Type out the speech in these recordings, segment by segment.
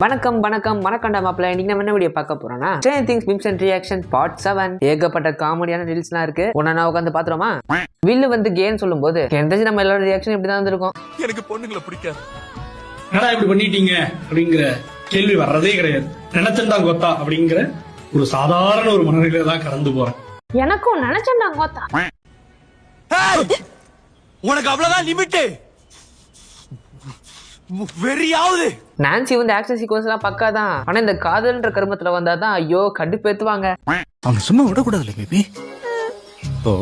வணக்கம் மறக்கண்டா மாப்பிள்ள. இன்னைக்கு நம்ம என்ன வீடியோ பார்க்க போறோம்னா Stranger Things Memes and Reaction Part 7. ஏகப்பட்ட காமெடியான ரீல்ஸ்லாம் இருக்கு. ஒண்ணா உட்காந்து பாத்துறோமா? வில்லு வந்து கேன்னு சொல்லும்போது தெரிஞ்சு நம்ம எல்லாரோட ரியாக்ஷன் இப்படிதான் வந்திருக்கும். எனக்கு பொண்ணுங்களை பிடிக்காது. என்னடா இப்படி பண்ணிட்டீங்க அப்படிங்கிற கேள்வி வர்றதே கிடையாது. நினைச்சண்டா கோத்தா அப்படிங்கிற ஒரு சாதாரண ஒரு மனநிலையில தான் கடந்து போறேன். எனக்கும் நினைச்சண்டா கோத்தா. உனக்கு அவ்வளவுதான் லிமிட். வெறியாவது நான்சி வந்து ஆக்ஷன் சீக்வன்ஸ் எல்லாம் பக்கா தான். ஆனா இந்த காதல்ன்ற கருமத்துல வந்தாதான் ஐயோ கடுப்பேத்துவாங்க. அவங்க சும்மா விடக்கூடாதுல்ல பேபி. இப்போ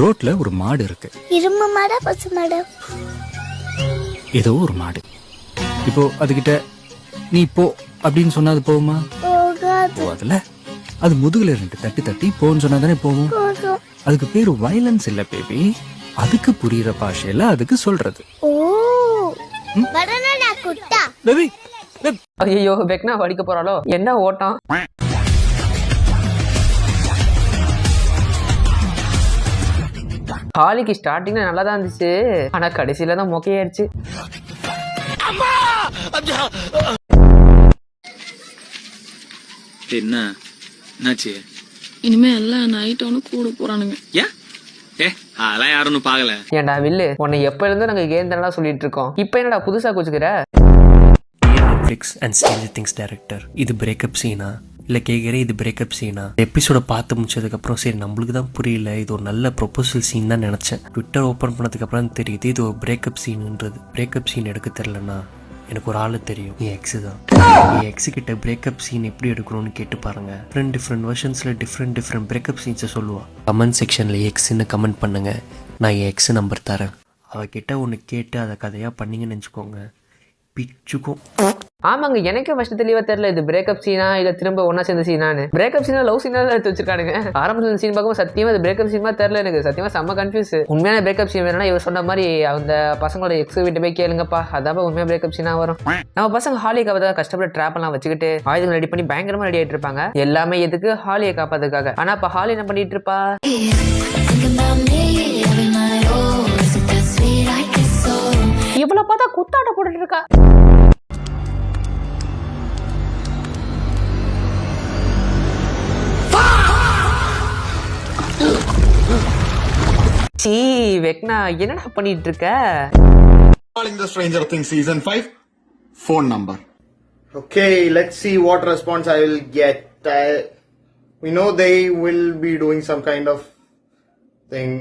ரோட்ல ஒரு மாடு இருக்கு. இரும்பு மாடா பசு மாடா? ஏதோ ஒரு மாடு. இப்போ அதுகிட்ட நீ போ அப்படின்னு சொன்னா அது போகுமா? போகாதுல. அது முதுகுல ரெண்டு தட்டி தட்டி போன்னு சொன்னா தானே போகும். அதுக்கு பேரு வயலன்ஸ் இல்ல பேபி. அதுக்கு புரியுற பாஷையில அதுக்கு சொல்றது. பேபி ஐயோ வெக்னா வடிக்க போறாளோ என்ன ஓட்டம். ஹாலிக்கு ஸ்டார்டிங்ல நல்லா தான் இருந்துச்சு. ஆனா கடைசியில தான் மொக்கையாயிருச்சு. என்னாச்சு? இனிமே எல்லாம் நைட் அவனு கூட போறானுங்க. அதெல்லாம் யாரும் பாக்கல. ஏன்டா வில்லு, உன்னை எப்ப இருந்து நாங்க கேம் தானே சொல்லிட்டு இருக்கோம். இப்ப என்னடா புதுசா குச்சுக்கிற? Netflix and stranger things director, இது பிரேக்கப் சீனா இல்லை கேட்குறேன், இது பிரேக்கப் சீனா? எபிசோட பார்த்து முடிச்சதுக்கப்புறம் சரி நம்மளுக்கு தான் புரியல, இது ஒரு நல்ல ப்ரொபோசல் சீன் தான் நினச்சேன். ட்விட்டர் ஓப்பன் பண்ணதுக்கப்புறம் தெரியுது இது ஒரு பிரேக்கப் சீனுன்றது. பிரேக்கப் சீன் எடுக்க தெரிலனா எனக்கு ஒரு ஆள் தெரியும், என் எக்ஸு தான். என் எக்ஸு கிட்ட பிரேக்கப் சீன் எப்படி எடுக்கணும்னு கேட்டு பாருங்க. டிஃப்ரெண்ட் வெர்ஷன்ஸில் டிஃப்ரெண்ட் பிரேக்கப் சீன்ஸை சொல்லுவாள். கமெண்ட் செக்ஷனில் எக்ஸ்ன்னு கமெண்ட் பண்ணுங்க, நான் என் எக்ஸு நம்பர் தரேன். அவகிட்ட ஒன்று கேட்டு அதை கதையாக பண்ணிங்கன்னு நினச்சிக்கோங்க, பிச்சுக்கும். ஆமாங்க, எனக்கே ஃபர்ஸ்ட் தெளிவா தெரியல இது பிரேக்கப் சீனா இல்ல திரும்ப ஒன்னா சேர்ந்த சீனான்னு. பிரேக்கப் சீனா லவ் சீனா எடுத்து வச்சிருக்கானுங்க. ஆரம்பத்துல சீன் பார்க்கும்போது சத்தியமா இது பிரேக்கப் சீனா தெரியல எனக்கு. சத்தியமா செம்ம கன்ஃபியூஸ். உண்மையான பிரேக்கப் சீன் வேணும்னா இவர் சொன்ன மாதிரி அந்த பசங்களோட எக்ஸ் வீட்டு போய் கேளுங்கப்பா, அதான் உண்மையா பிரேக்கப் சீனா வரும். நம்ம பசங்க ஹாலியை காப்பாத கஷ்டப்பட்டு ட்ராப் எல்லாம் வச்சுக்கிட்டு ஆயுதங்கள் ரெடி பண்ணி பயங்கரமா ரெடி ஆயிட்டு இருப்பாங்க. எல்லாமே எதுக்கு? ஹாலியை காப்பாதுக்காக. ஆனா இப்ப ஹாலி என்ன பண்ணிட்டு இருப்பா? இவ்வளவு பார்த்தா குத்தாட்ட போட்டுட்டு இருக்கா. சீ வெக்னா, என்னடா பண்ணிட்டு இருக்க? Calling the Stranger Things season 5 phone number. Okay, let's see what response I will get. We know they will be doing some kind of thing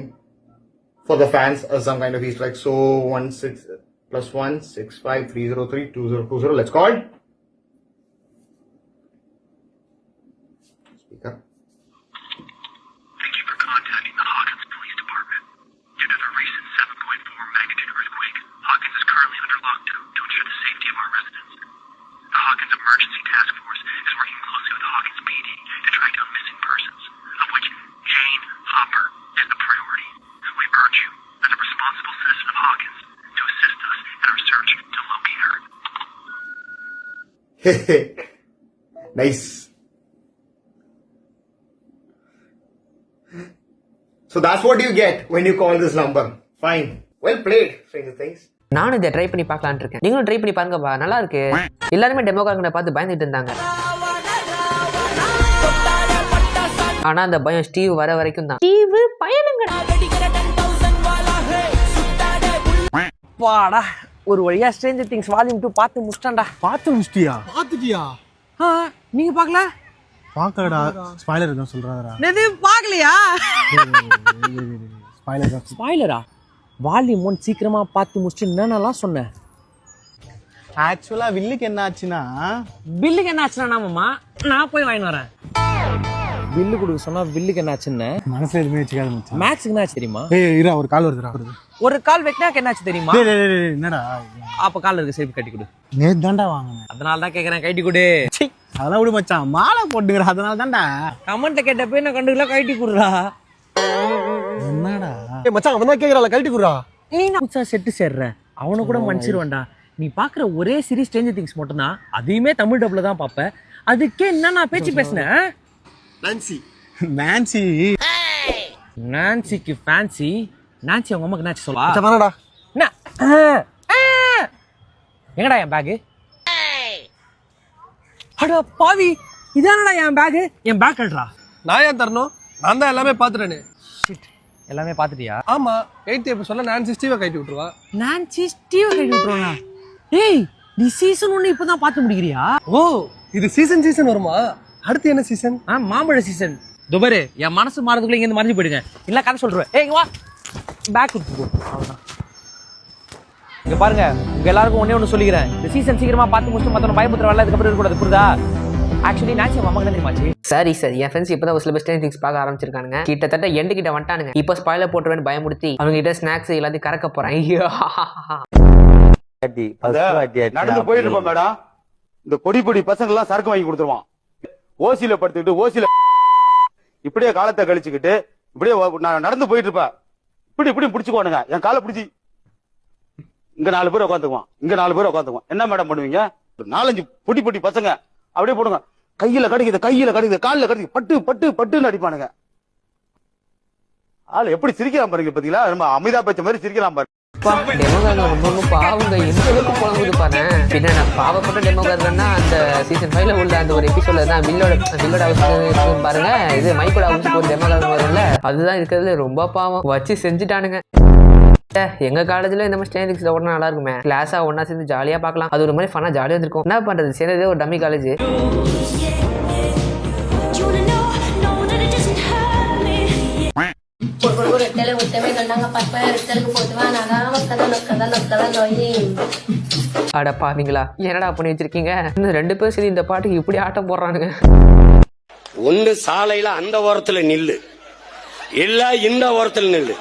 for the fans, some kind of Easter egg. So 16 plus 1 65 303 2020. Let's call. Speaker. Thank you for contacting the Hawkins Police Department. Due to the recent 7.4 magnitude earthquake, Hawkins is currently under lockdown to ensure the safety of our residents. The Hawkins Emergency Task Force is working closely with Hawkins PD to track down missing persons, of which Jane Hopper is the priority. We urge you, as a responsible citizen of Hawkins, to assist us in our search to locate her. Nice. So that's what you get when you call this number. Fine. Well played, Stranger Things. நானும் இதை try பண்ணி பார்க்கலான்னு இருக்கேன். நீங்களும் try பண்ணி பாருங்கப்பா, நல்லா இருக்கு. எல்லாருமே டெமோகாரங்களை பார்த்து பயந்துட்டு இருந்தாங்க. ஆனா அந்த பயம் ஸ்டீவ் வர வரைக்கும் தான். ஸ்டீவ் பயலுங்கடா. வாடா, ஒரு வழியா ஸ்ட்ரேஞ்சர் திங்ஸ் வால்யூம் 2 பார்த்து முடிச்சிட்டேன்டா. பார்த்து முடிச்சிட்டியா? பாத்துட்டியா? நீங்க பார்க்கல? பார்க்கடா, ஸ்பாயிலர் தான் சொல்றாதடா. நேது பார்க்கலையா? ஸ்பாயிலரா? வால்யூம் 1 சீக்கிரமா பார்த்து முடிச்சு என்னென்னலாம் சொன்னேன். ஆக்சுவலா வில்லுக்கு என்ன ஆச்சுன்னா, பில்லுக்கு என்ன ஆச்சுன்னா நாமமா நான் போய் வாங்கிட்டு வரேன். பில்லு கொடுக்க சொன்னா பில்லுக்கு என்ன ஆச்சுன்னு மனசுல எதுவுமே வச்சுக்காத மச்சான். மேக்ஸுக்கு என்ன ஆச்சு தெரியுமா? இரு, ஒரு கால் வருதுடா. ஒரு கால் வெக்னாக்கு என்ன ஆச்சு தெரியுமா? என்னடா அப்ப கால் இருக்கு, சேர்த்து கட்டி கொடு. நேத்து தான்டா வாங்கினேன், அதனால தான் கேக்குறேன், கட்டி கொடு. அதெல்லாம் விடு மச்சான், மாலை போட்டுக்கிற, அதனால தான்டா. கமெண்ட்ல கேட்டப்ப என்ன கண்டுக்கல, கட்டி குடுறா. என்னடா மச்சான் அவன் தான் கேக்குறால, கட்டி குடுறா. நீ புதுசா செட்டு சேர்ற, அவனை கூட மன்னிச்சிருவேன்டா. நீ பாக்குற ஒரே சீரிஸ் ஸ்ட்ரேஞ்சர் திங்ஸ் மட்டும் தான், அதையுமே தமிழ் டப்ல தான் பாப்ப. அதுக்கே என்ன நான் பேச்சு பேசினேன்? நான்சிக்கு ஃபேன்சி. நான்சி அவங்க அம்மாக்கு என்னாச்சு சொல்லா? எங்கடா என் பேகு? அட பாவி, இதானடா என் பேக். என் பேக் கட்டுறா. நான் ஏன் தரணும்? நான் தான் எல்லாமே பாத்துட்டேனே. எல்லாமே பாத்துட்டியா? ஆமா, 8th எபிசோட்ல நான்சி ஸ்டீவை கட்டி விட்டுருவா. நான்சி ஸ்டீவை கட்டி விட்டுருவானா? ஏய், நீ சீசன் 1 இப்பதான் பார்த்து முடிக்கிறியா? ஓ, இது சீசன் வருமா? அடுத்து என்ன சீசன்? மாம்பழ சீசன். துபரு, என் மனசு மாறதுக்குள்ள இங்க மறைஞ்சு போயிடுங்க. இல்ல கதை சொல்றேன். ஏய், இங்க வா. பேக் கொடுத்து போ. அவ்வளவுதான். இங்க பாருங்க, உங்க எல்லாருக்கும் ஒண்ணு சொல்லிக்கிறேன். இந்த சீசன் சீக்கிரமா பார்த்து முடிச்சு மத்தவங்க பயமுத்திர வரல, அதுக்கப்புறம் இருக்கக்கூடாது, புரியுதா? ஆக்சுவலி நான்சி அம்மா கிட்ட தெரியுமாச்சு. சரி சார், என் ஃப்ரெண்ட்ஸ் இப்பதான் ஒரு சில ஸ்ட்ரேஞ்ச் திங்ஸ் பார்க்க ஆரம்பிச்சிருக்கானுங்க. கிட்டத்தட்ட எண்டு கிட்ட வந்துட்டானுங்க. இப்போ ஸ்பாயிலர் போட்டுருவேன்னு பயமுடுத்தி அவங்க கிட்ட ஸ்நாக்ஸ் எல்லாத்தையும் கறக்க போறேன். நடந்து போயிட்டு இருப்போம் மேடம். இந்த பொடி பொடி பசங்க எல்லாம் சரக்கு வாங்கி கொடுத்துருவான். ஓசியில படுத்துக்கிட்டு ஓசியில இப்படியே காலத்தை கழிச்சுக்கிட்டு இப்படியே நான் நடந்து போயிட்டு இருப்பேன். இப்படி பிடிச்சுக்கோனுங்க, என் காலை பிடிச்சி இங்க 4 பேர் உட்காந்துக்குவான், இங்க 4 பேர் உட்காந்துக்குவான். என்ன மேடம் பண்ணுவீங்க? 4-5 பொடி பொடி பசங்க அப்படியே போடுங்க. கையில கிடைக்குது, காலில் கிடைக்குது, பட்டுன்னு அடிப்பானுங்க. ஆள் எப்படி சிரிக்கலாம் பாருங்க. பாத்தீங்களா, நம்ம அமிதாப் பச்சன் மாதிரி சிரிக்கலாம் பாருங்க. ரொம்ப பாவங்க, எந்த அளவுக்கு புலம்புது பாரு. பின்ன நான் பாவப்பட்ட டெமோகார்கன்னா அந்த சீசன் 5ல உள்ள அந்த ஒரு எபிசோட்ல தான் வில்லோட அவசியம் பாருங்க. இது மைக்கோட அவசியம் ஒரு டெமோகார்கன் வரும்ல, அதுதான் இருக்கிறதுல ரொம்ப பாவம். வச்சு செஞ்சுட்டானுங்க. எங்க காலேஜ்ல இந்த மாதிரி ஸ்டேஜ் திங்ஸ் ஓடனா நல்லா இருக்குமே. கிளாஸா ஒன்னா சேர்ந்து ஜாலியா பார்க்கலாம். அது ஒரு மாதிரி ஃபன்னா ஜாலியா இருக்கும். என்ன பண்றது, சேர்ந்ததே ஒரு டம்மி காலேஜ். அட பாவீங்களா, என்னடா பண்ணி வச்சிருக்கீங்க? இன்னும் 2 பேரும் சரி இந்த பாட்டுக்கு இப்படி ஆட்டம் போடுறானுங்க. ஒன்னு சாலையில அந்த ஓரத்துல நில்லு, இல்ல இந்த ஓரத்துல நில்லு.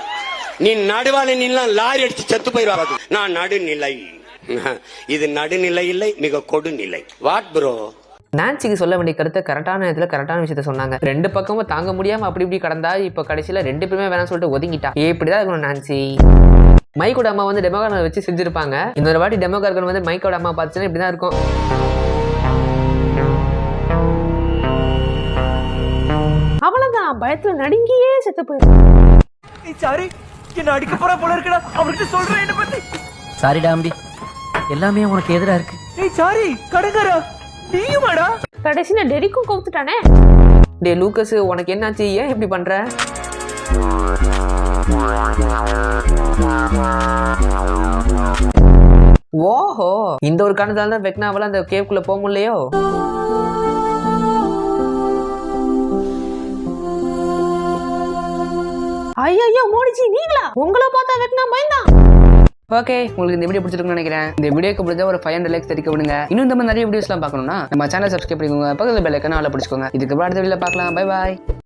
நீ நடுவான நின்னா லாரி அடிச்சு செத்து போயிடுவாங்க. நான் நடுநிலை. இது நடுநிலை இல்லை, மிக கொடுநிலை. What bro? நான்சிக்கு சொல்ல வேண்டிய கருத்தை கரெக்டான நேரத்தில் கரெக்டான விஷயத்த சொன்னாங்க. 2 பக்கமும் தாங்க முடியாம அப்படி இப்படி கடந்தா இப்ப கடைசியில 2 பேருமே வேணாம்னு சொல்லிட்டு ஒதுங்கிட்டா. இப்படிதான் இருக்கணும் நான்சி. மைக்கோட அம்மா வந்து டெமோகார்கனை வச்சு செஞ்சிருப்பாங்க. இன்னொரு வாட்டி டெமோகார்கன் வந்து மைக்கோட அம்மா பார்த்துச்சுன்னா இப்படிதான் இருக்கும். அவ்வளவுதான், பயத்துல நடுங்கியே செத்து போயிடும். சாரி, என்ன அடிக்க போற போல இருக்கடா. அவர்கிட்ட சொல்றேன் என்ன பத்தி. சாரி டாம்பி, எல்லாமே உனக்கு எதிரா இருக்கு. ஏய் சாரி, கடங்கரா நீயுமாடா? கடைசியில டெரிக்கும் கவுத்துட்டானே. டே லூக்கஸ், உனக்கு என்னாச்சு? ஏன் இப்படி பண்ற? ஓஹோ, இந்த ஒரு காரணத்தால தான் வெக்னாவால அந்த கேவ்க்குள்ள போக முடியலையோ. ஐயோ மோடிஜி, நீங்களா? உங்களை பார்த்தா வெக்னா பயந்தான். ஓகே, உங்களுக்கு இந்த வீடியோ பிடிச்சிருக்குன்னு நினைக்கிறேன். இந்த வீடியோக்கு பிடிச்ச ஒரு 500 லைக்ஸ் தெரிவிக்க விடுங்க. இன்னும் இந்த மாதிரி நிறைய வீடியோஸ்லாம் பார்க்கணும்னா நம்ம சேனல் சப்ஸ்கிரைப் பண்ணிக்கோங்க. பக்கத்தில் பெல் ஐக்கான ஆள பிடிச்சிக்கோங்க. இதுக்கு அடுத்த வீடியோல பார்க்கலாம். Bye bye.